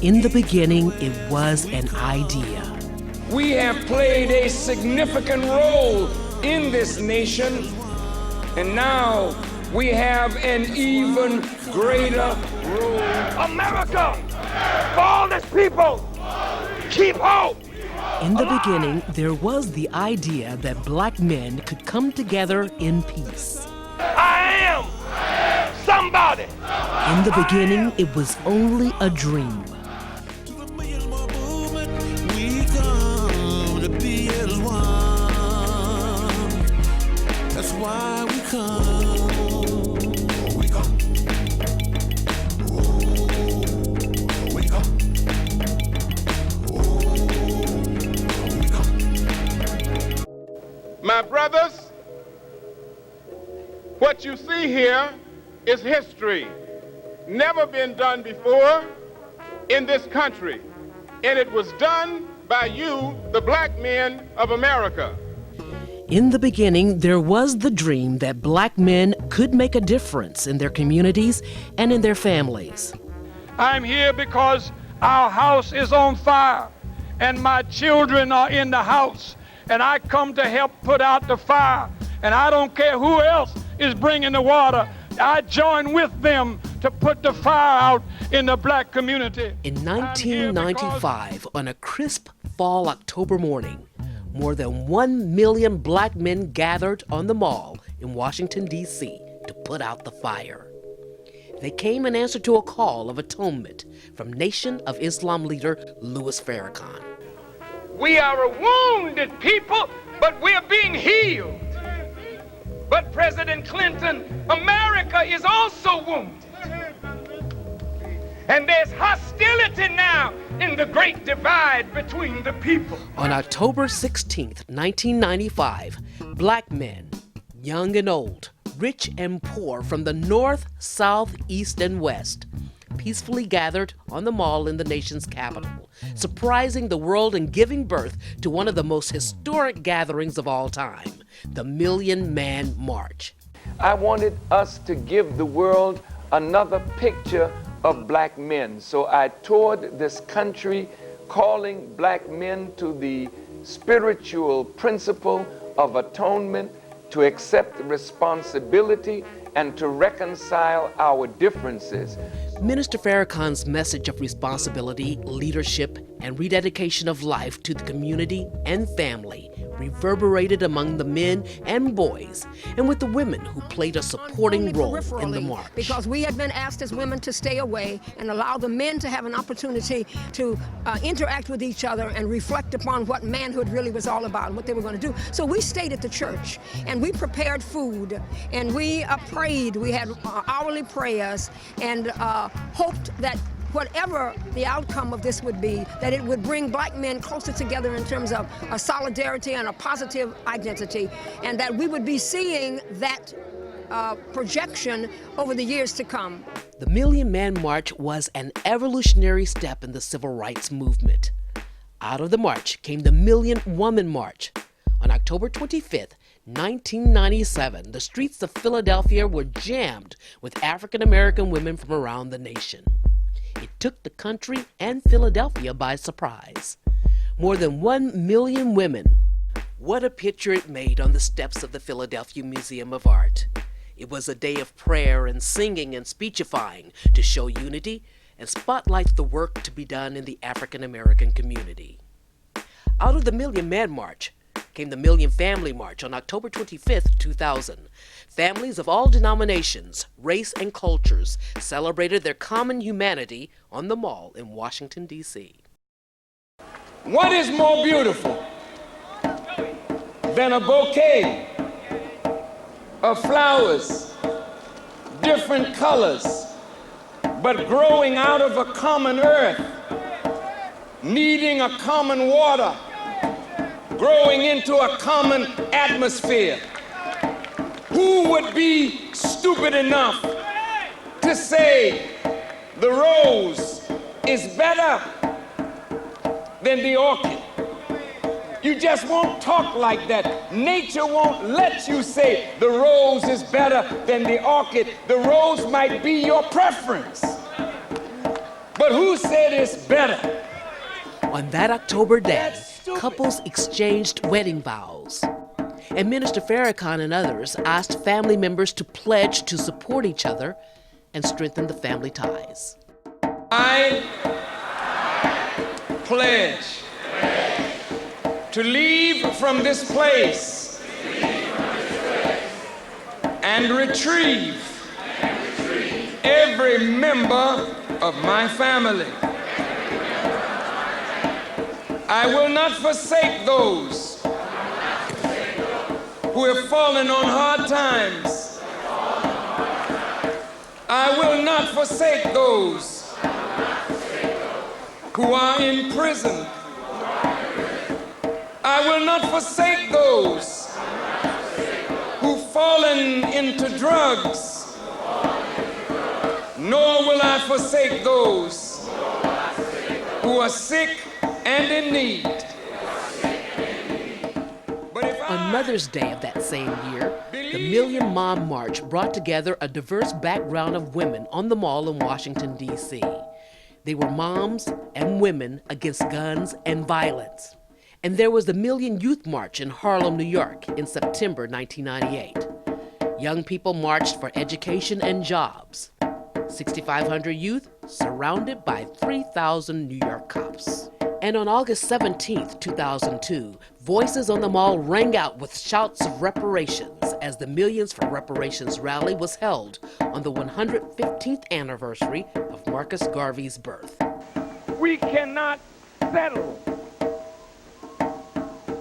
In the beginning, it was an idea. We have played a significant role in this nation, and now we have an even greater role. America, for all this people, keep hope. In the beginning, there was the idea that black men could come together in peace. I am somebody. In the beginning, it was only a dream. That's why we come. My brothers, what you see here is history. Never been done before in this country. And it was done by you, the black men of America. In the beginning, there was the dream that black men could make a difference in their communities and in their families. I'm here because our house is on fire and my children are in the house, and I come to help put out the fire, and I don't care who else is bringing the water. I join with them to put the fire out in the black community. In 1995, on a crisp fall October morning, more than 1 million black men gathered on the Mall in Washington, D.C. to put out the fire. They came in answer to a call of atonement from Nation of Islam leader Louis Farrakhan. We are a wounded people, but we're being healed. But President Clinton, America is also wounded. And there's hostility now in the great divide between the people. On October 16th, 1995, black men, young and old, rich and poor from the north, south, east, and west, peacefully gathered on the Mall in the nation's capital, surprising the world and giving birth to one of the most historic gatherings of all time, the Million Man March. I wanted us to give the world another picture of black men. So I toured this country calling black men to the spiritual principle of atonement, to accept responsibility, and to reconcile our differences. Minister Farrakhan's message of responsibility, leadership, and rededication of life to the community and family reverberated among the men and boys, and with the women who played a supporting role in the march. Because we had been asked as women to stay away and allow the men to have an opportunity to interact with each other and reflect upon what manhood really was all about and what they were going to do. So we stayed at the church and we prepared food and we prayed. We had hourly prayers and hoped that whatever the outcome of this would be, that it would bring black men closer together in terms of a solidarity and a positive identity, and that we would be seeing that projection over the years to come. The Million Man March was an evolutionary step in the civil rights movement. Out of the march came the Million Woman March. On October 25th, 1997, the streets of Philadelphia were jammed with African American women from around the nation. It took the country and Philadelphia by surprise. More than 1 million women. What a picture it made on the steps of the Philadelphia Museum of Art. It was a day of prayer and singing and speechifying to show unity and spotlight the work to be done in the African American community. Out of the Million Man March came the Million Family March on October 25th, 2000. Families of all denominations, race, and cultures celebrated their common humanity on the Mall in Washington, D.C. What is more beautiful than a bouquet of flowers, different colors, but growing out of a common earth, needing a common water, growing into a common atmosphere? Who would be stupid enough to say the rose is better than the orchid? You just won't talk like that. Nature won't let you say the rose is better than the orchid. The rose might be your preference, But who said it's better? On that October day, couples exchanged wedding vows. And Minister Farrakhan and others asked family members to pledge to support each other and strengthen the family ties. I pledge to leave from this place and retrieve every member of my family. I will not forsake those who have fallen on hard times. I will not forsake those who are in prison. I will not forsake those who've fallen into drugs, nor will I forsake those who are sick and in need. But if On Mother's Day of that same year, the Million Mom March brought together a diverse background of women on the Mall in Washington, D.C. They were moms and women against guns and violence. And there was the Million Youth March in Harlem, New York in September 1998. Young people marched for education and jobs. 6,500 youth surrounded by 3,000 New York cops. And on August 17, 2002, voices on the Mall rang out with shouts of reparations as the Millions for Reparations rally was held on the 115th anniversary of Marcus Garvey's birth. We cannot settle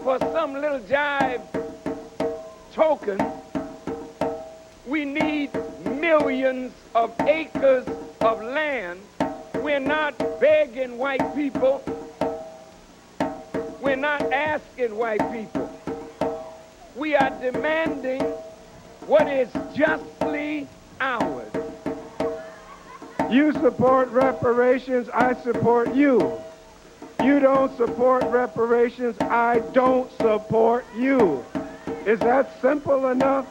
for some little jive token. We need millions of acres of land. We're not begging white people. We're not asking white people. We are demanding what is justly ours. You support reparations, I support you. You don't support reparations, I don't support you. Is that simple enough?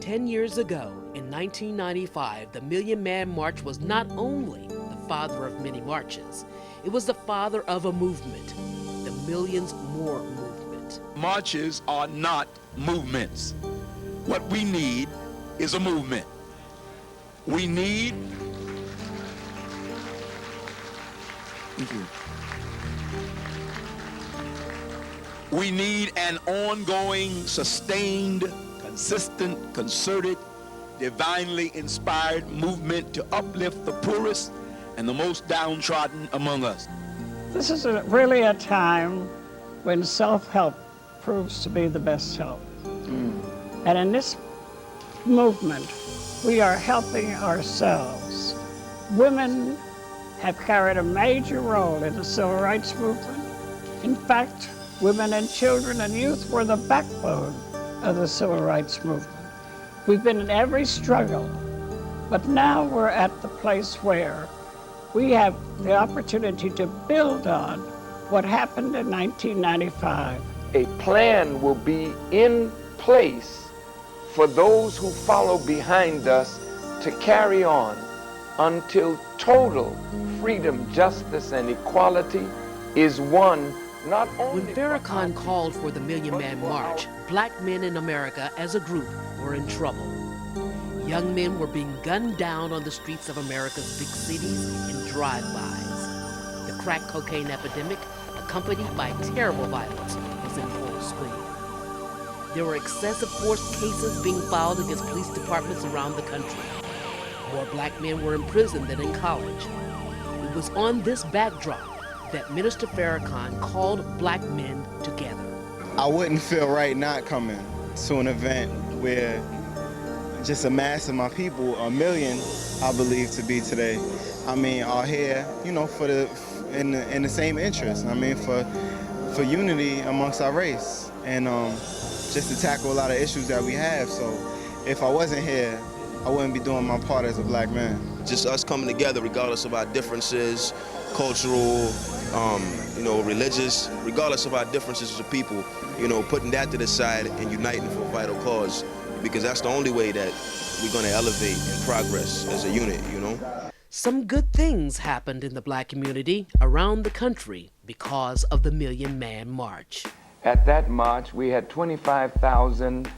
10 years ago, in 1995, the Million Man March was not only the father of many marches, it was the father of a movement, the Millions More movement. Marches are not movements. What we need is a movement. We need an ongoing, sustained, consistent, concerted, divinely inspired movement to uplift the poorest and the most downtrodden among us. This is really a time when self-help proves to be the best help. And in this movement, we are helping ourselves. Women have carried a major role in the civil rights movement. In fact, women and children and youth were the backbone of the civil rights movement. We've been in every struggle, but now we're at the place where we have the opportunity to build on what happened in 1995. a plan will be in place for those who follow behind us to carry on until total freedom, justice, and equality is won not only. When Farrakhan called for the Million Man March, black men in America as a group were in trouble. Young men were being gunned down on the streets of America's big cities in drive-bys. The crack cocaine epidemic, accompanied by terrible violence, was in full swing. There were excessive force cases being filed against police departments around the country. More black men were in prison than in college. It was on this backdrop that Minister Farrakhan called black men together. I wouldn't feel right not coming to an event where just a mass of my people, 1 million, I believe to be today, are here, for in the same interest. For unity amongst our race, and just to tackle a lot of issues that we have. So if I wasn't here, I wouldn't be doing my part as a black man. Just us coming together, regardless of our differences, cultural, religious, regardless of our differences as a people, putting that to the side and uniting for a vital cause, because that's the only way that we're going to elevate and progress as a unit, Some good things happened in the black community around the country because of the Million Man March. At that march, we had 25,000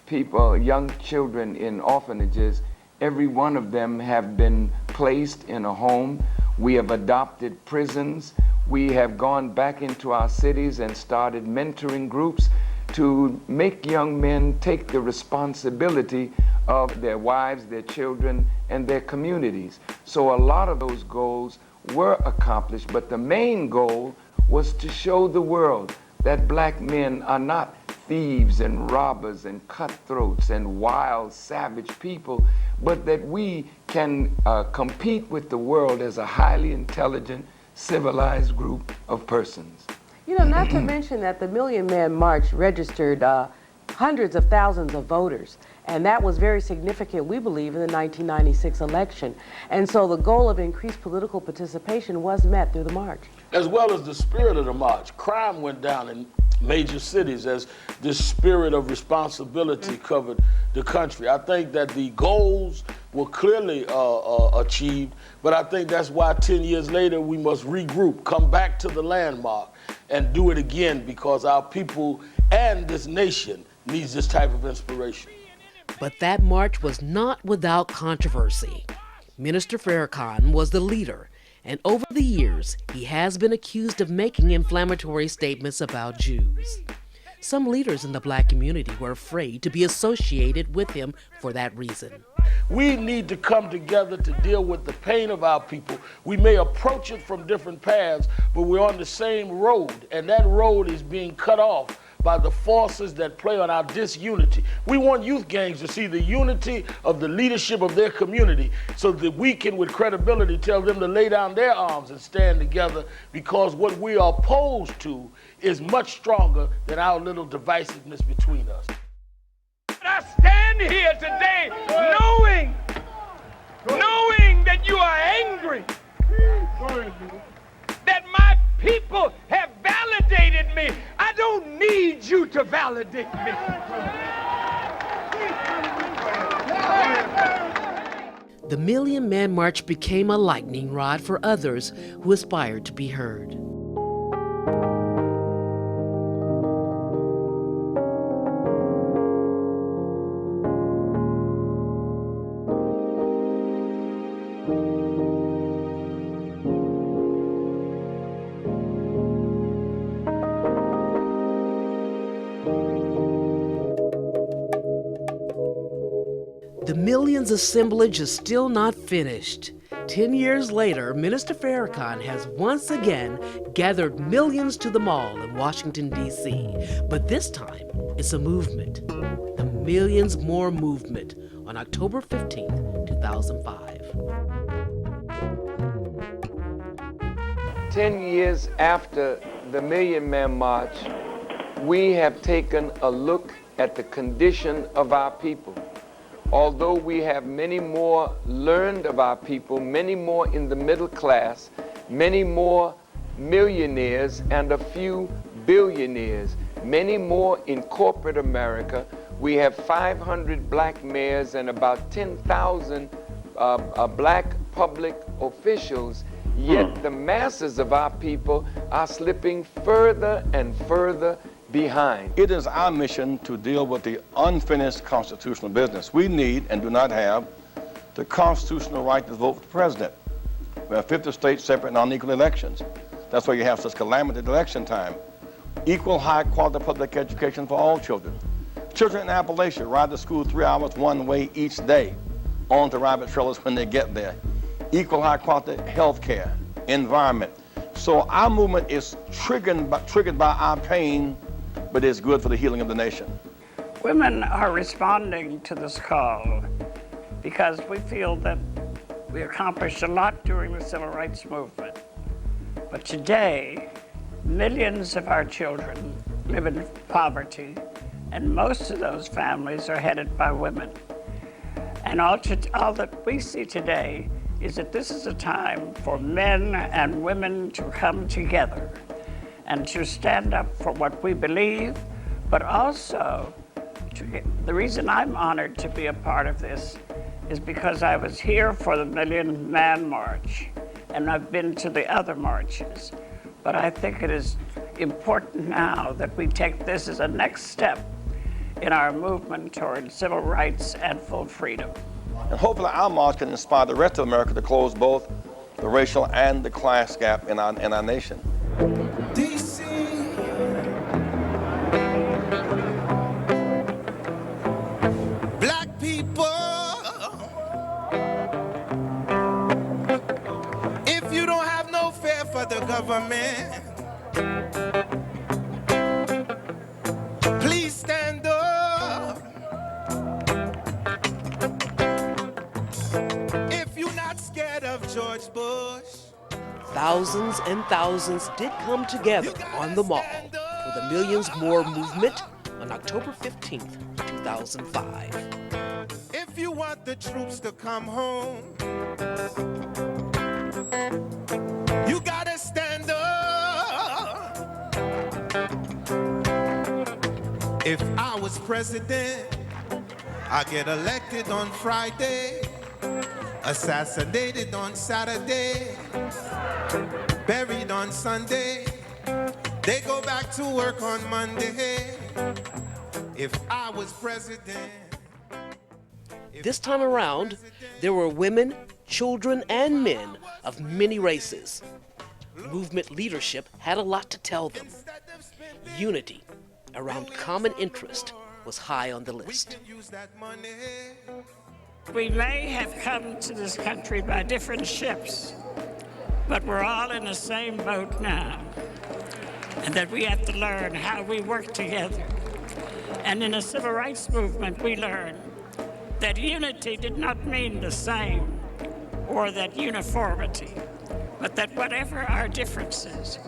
people, young children in orphanages. Every one of them have been placed in a home. We have adopted prisons. We have gone back into our cities and started mentoring groups to make young men take the responsibility of their wives, their children, and their communities. So a lot of those goals were accomplished, but the main goal was to show the world that black men are not thieves and robbers and cutthroats and wild, savage people, but that we can compete with the world as a highly intelligent, civilized group of persons. You know, not to mention that the Million Man March registered hundreds of thousands of voters, and that was very significant, we believe, in the 1996 election. And so the goal of increased political participation was met through the march. As well as the spirit of the march, crime went down in major cities as this spirit of responsibility covered the country. I think that the goals were clearly achieved, but I think that's why 10 years later we must regroup, come back to the landmark, and do it again, because our people and this nation needs this type of inspiration. But that march was not without controversy. Minister Farrakhan was the leader, and over the years, he has been accused of making inflammatory statements about Jews. Some leaders in the black community were afraid to be associated with him for that reason. We need to come together to deal with the pain of our people. We may approach it from different paths, but we're on the same road, and that road is being cut off by the forces that play on our disunity. We want youth gangs to see the unity of the leadership of their community so that we can, with credibility, tell them to lay down their arms and stand together, because what we are opposed to is much stronger than our little divisiveness between us. I stand here today knowing that you are angry, that my people have validated me. I don't need you to validate me. The Million Man March became a lightning rod for others who aspired to be heard. The Millions assemblage is still not finished. 10 years later, Minister Farrakhan has once again gathered millions to the mall in Washington, D.C. But this time, it's a movement. The Millions More Movement on October 15, 2005. 10 years after the Million Man March, we have taken a look at the condition of our people. Although we have many more learned of our people, many more in the middle class, many more millionaires and a few billionaires, many more in corporate America. We have 500 black mayors and about 10,000 black public officials, yet the masses of our people are slipping further and further behind. It is our mission to deal with the unfinished constitutional business. We need and do not have the constitutional right to vote for the president. We have 50 states, separate and unequal elections. That's why you have such calamity at election time. Equal high quality public education for all children. Children in Appalachia ride to school 3 hours one way each day on to rabbit trailers when they get there. Equal high quality health care, environment. So our movement is triggered by our pain, but it's good for the healing of the nation. Women are responding to this call because we feel that we accomplished a lot during the civil rights movement. But today, millions of our children live in poverty, and most of those families are headed by women. And all that we see today is that this is a time for men and women to come together and to stand up for what we believe, but also the reason I'm honored to be a part of this is because I was here for the Million Man March, and I've been to the other marches. But I think it is important now that we take this as a next step in our movement toward civil rights and full freedom. And hopefully our march can inspire the rest of America to close both the racial and the class gap in our nation. DC. Black people, if you don't have no fear for the government, please stand up. If you're not scared of George Bush. Thousands and thousands did come together on the Mall for the Millions More movement on October 15th, 2005. If you want the troops to come home, you gotta stand up. If I was president, I get elected on Friday, assassinated on Saturday, buried on Sunday. They go back to work on Monday. If I was president. This time around, there were women, children, and men of many races. Movement leadership had a lot to tell them. Unity around common interest was high on the list. We may have come to this country by different ships, but we're all in the same boat now. And that we have to learn how we work together. And in the civil rights movement, we learned that unity did not mean the same or that uniformity, but that whatever our differences,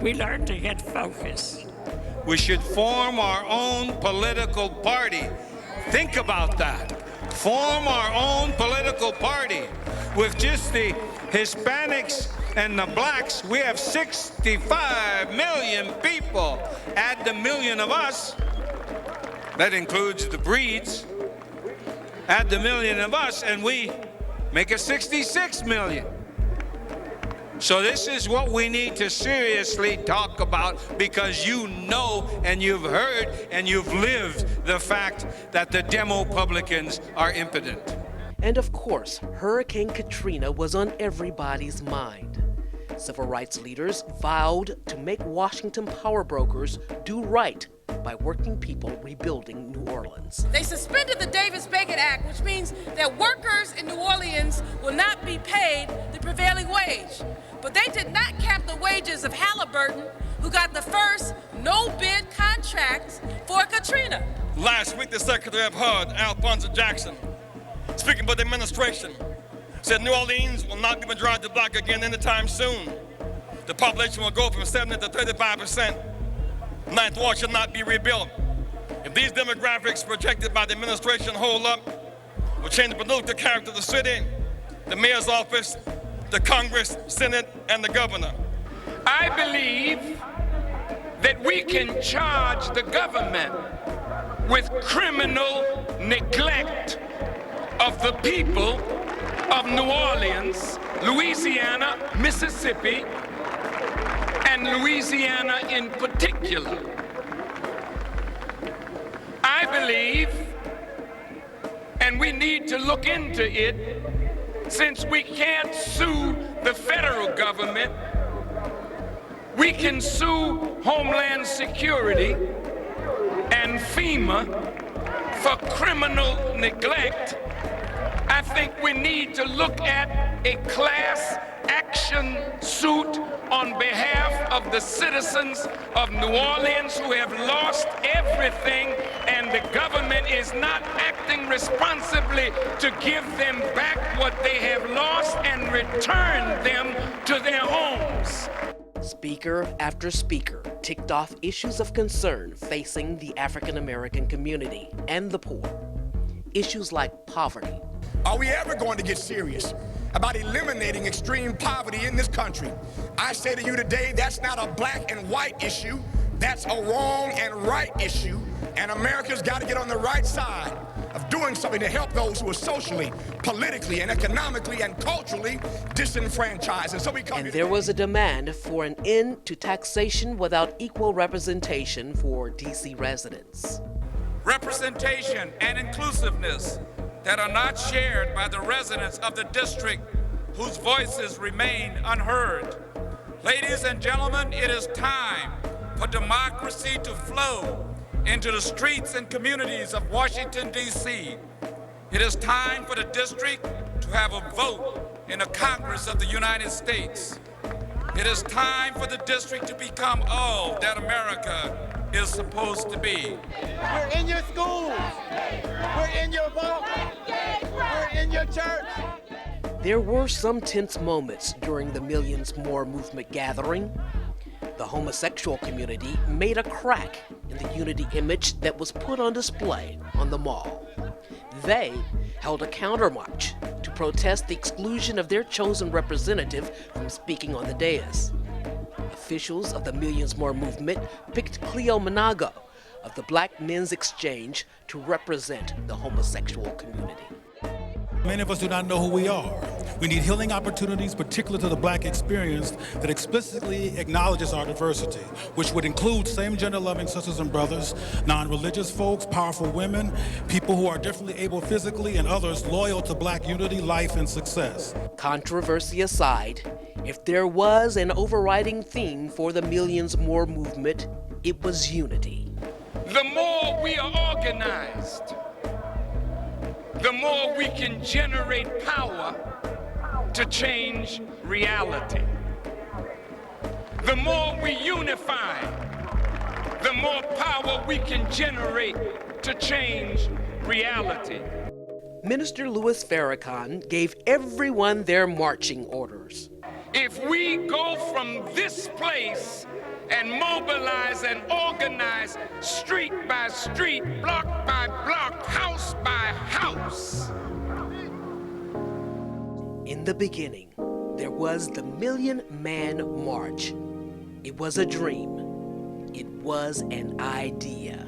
we learned to get focused. We should form our own political party. Think about that. Form our own political party. With just the Hispanics and the blacks, we have 65 million people. Add the million of us, that includes the breeds. Add the million of us and we make it 66 million. So this is what we need to seriously talk about, because you know and you've heard and you've lived the fact that the Demo-Publicans are impotent. And of course, Hurricane Katrina was on everybody's mind. Civil rights leaders vowed to make Washington power brokers do right by working people rebuilding New Orleans. They suspended the Davis-Bacon Act, which means that workers in New Orleans will not be paid the prevailing wage. But they did not cap the wages of Halliburton, who got the first no-bid contract for Katrina. Last week, the Secretary of HUD, Alphonso Jackson, speaking for the administration, said New Orleans will not be majority black again anytime soon. The population will go from 70 to 35%. Ninth Ward should not be rebuilt. If these demographics projected by the administration hold up, will change the political character of the city, the mayor's office, the Congress, Senate, and the governor. I believe that we can charge the government with criminal neglect of the people of New Orleans, Louisiana, Mississippi, and Louisiana in particular. I believe, and we need to look into it, since we can't sue the federal government, we can sue Homeland Security and FEMA for criminal neglect. I think we need to look at a class action suit on behalf of the citizens of New Orleans who have lost everything, and the government is not acting responsibly to give them back what they have lost and return them to their homes. Speaker after speaker ticked off issues of concern facing the African American community and the poor. Issues like poverty. Are we ever going to get serious about eliminating extreme poverty in this country? I say to you today, that's not a black and white issue. That's a wrong and right issue. And America's got to get on the right side of doing something to help those who are socially, politically, and economically and culturally disenfranchised. And so we come. And there was a demand for an end to taxation without equal representation for D.C. residents. Representation and inclusiveness that are not shared by the residents of the district whose voices remain unheard. Ladies and gentlemen, it is time for democracy to flow into the streets and communities of Washington, D.C. It is time for the district to have a vote in the Congress of the United States. It is time for the district to become all that America is supposed to be. We're in your schools. We're in your boat. We're in your church. There were some tense moments during the Millions More movement gathering. The homosexual community made a crack in the unity image that was put on display on the mall. They held a countermarch to protest the exclusion of their chosen representative from speaking on the dais. Officials of the Millions More movement picked Cleo Manago of the Black Men's Exchange to represent the homosexual community. Many of us do not know who we are. We need healing opportunities, particular to the Black experience, that explicitly acknowledges our diversity, which would include same-gender loving sisters and brothers, non-religious folks, powerful women, people who are differently able physically, and others loyal to Black unity, life, and success. Controversy aside, if there was an overriding theme for the Millions More movement, it was unity. The more we are organized, the more we can generate power to change reality. The more we unify, the more power we can generate to change reality. Minister Louis Farrakhan gave everyone their marching orders. If we go from this place and mobilize and organize street by street, block by block, house by house. In the beginning, there was the Million Man March. It was a dream. It was an idea.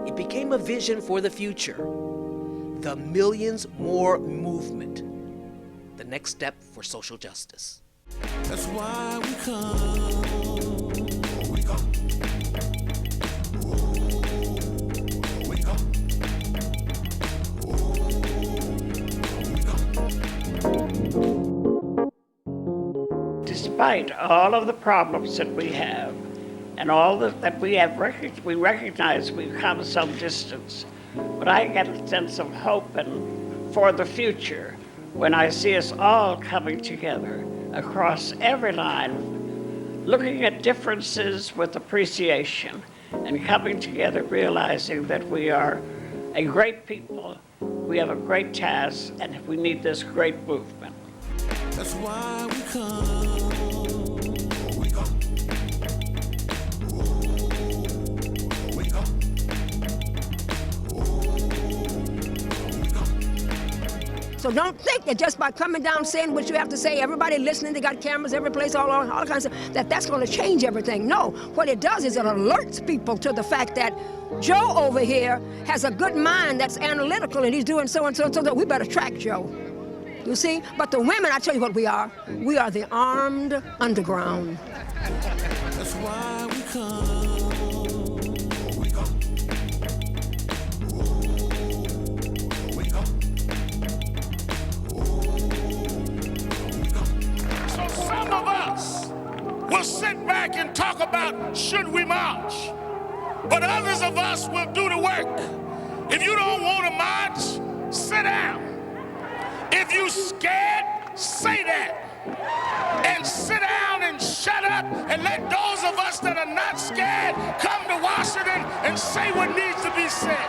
It became a vision for the future. The Millions More movement. The next step for social justice. That's why we come. We come. We come. Despite all of the problems that we have and all that we have we recognize we've come some distance, but I get a sense of hope and for the future when I see us all coming together across every line, looking at differences with appreciation and coming together realizing that we are a great people, we have a great task, and we need this great movement. That's why we come. We come. We come. So don't think that just by coming down saying what you have to say, everybody listening, they got cameras every place, all kinds of stuff, that's going to change everything. No, what it does is it alerts people to the fact that Joe over here has a good mind that's analytical and he's doing so and so and so, we better track Joe. You see? But the women, I tell you what we are. We are the armed underground. That's why we come. We come. We come. So some of us will sit back and talk about should we march, but others of us will do the work. If you don't want to march, sit down. If you scared, say that. And sit down and shut up and let those of us that are not scared come to Washington and say what needs to be said.